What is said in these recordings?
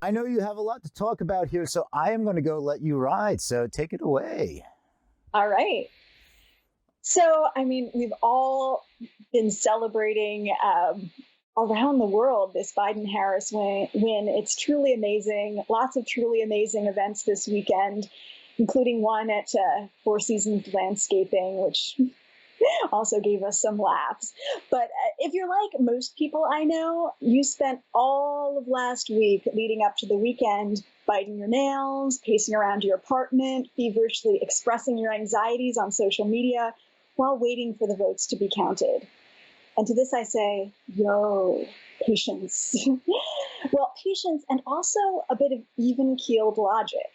I know you have a lot to talk about here, so I am going to go let you ride. So take it away. All right. So, I mean, we've all been celebrating around the world this Biden Harris win. It's truly amazing. Lots of truly amazing events this weekend, including one at Four Seasons Landscaping, which also gave us some laughs. But if you're like most people I know, you spent all of last week leading up to the weekend biting your nails, pacing around your apartment, feverishly expressing your anxieties on social media while waiting for the votes to be counted. And to this I say, yo, patience. Well, patience and also a bit of even keeled logic.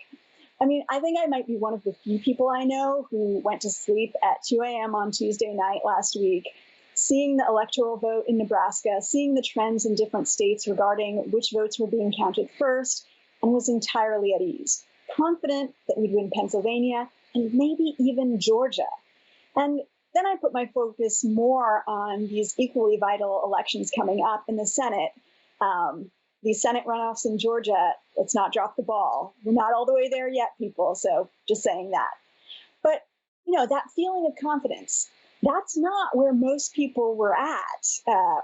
I mean, I think I might be one of the few people I know who went to sleep at 2 a.m. on Tuesday night last week, seeing the electoral vote in Nebraska, seeing the trends in different states regarding which votes were being counted first, and was entirely at ease, confident that we'd win Pennsylvania and maybe even Georgia. And then I put my focus more on these equally vital elections coming up in the Senate. These Senate runoffs in Georgia, let's not drop the ball. We're not all the way there yet, people. So just saying that. But, that feeling of confidence, that's not where most people were at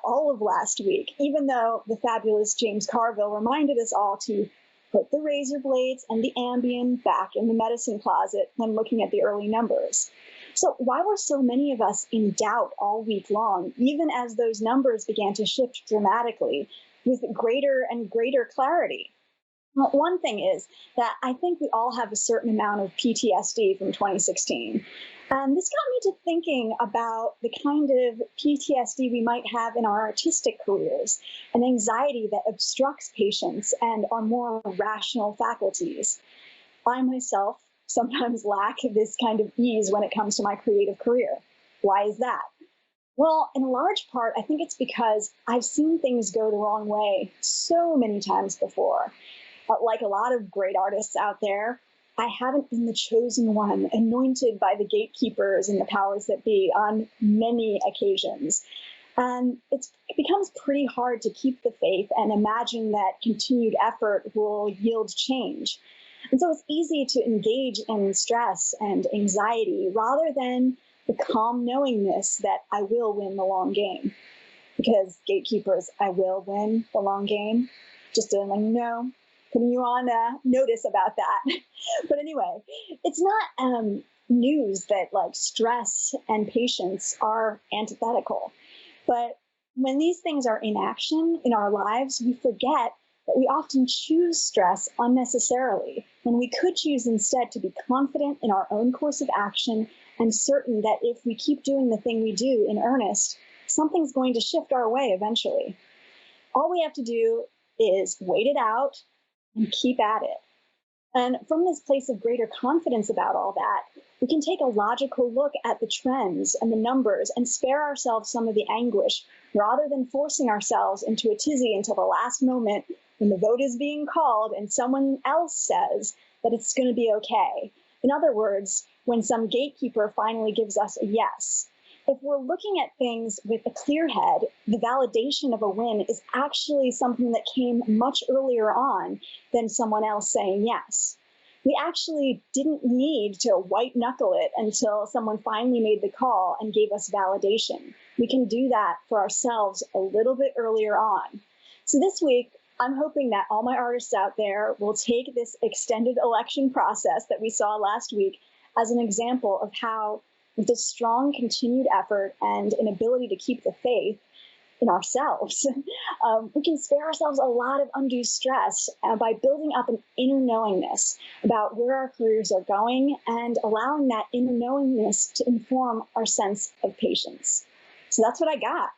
all of last week, even though the fabulous James Carville reminded us all to put the razor blades and the Ambien back in the medicine closet when looking at the early numbers. So why were so many of us in doubt all week long, even as those numbers began to shift dramatically with greater and greater clarity? Well, one thing is that I think we all have a certain amount of PTSD from 2016. And this got me to thinking about the kind of PTSD we might have in our artistic careers, an anxiety that obstructs patience and our more rational faculties. I myself sometimes lack this kind of ease when it comes to my creative career. Why is that? Well, in large part, I think it's because I've seen things go the wrong way so many times before. Like a lot of great artists out there, I haven't been the chosen one, anointed by the gatekeepers and the powers that be on many occasions. And it becomes pretty hard to keep the faith and imagine that continued effort will yield change. And so it's easy to engage in stress and anxiety rather than the calm knowingness that I will win the long game. Because gatekeepers, I will win the long game. Just to let you know, putting you on notice about that. But anyway, it's not news that like stress and patience are antithetical. But when these things are in action in our lives, we forget that we often choose stress unnecessarily when we could choose instead to be confident in our own course of action and certain that if we keep doing the thing we do in earnest, something's going to shift our way eventually. All we have to do is wait it out and keep at it. And from this place of greater confidence about all that, we can take a logical look at the trends and the numbers and spare ourselves some of the anguish rather than forcing ourselves into a tizzy until the last moment when the vote is being called and someone else says that it's going to be okay. In other words, when some gatekeeper finally gives us a yes. If we're looking at things with a clear head, the validation of a win is actually something that came much earlier on than someone else saying yes. We actually didn't need to white knuckle it until someone finally made the call and gave us validation. We can do that for ourselves a little bit earlier on. So this week, I'm hoping that all my artists out there will take this extended election process that we saw last week as an example of how, with a strong continued effort and an ability to keep the faith in ourselves, we can spare ourselves a lot of undue stress by building up an inner knowingness about where our careers are going and allowing that inner knowingness to inform our sense of patience. So that's what I got.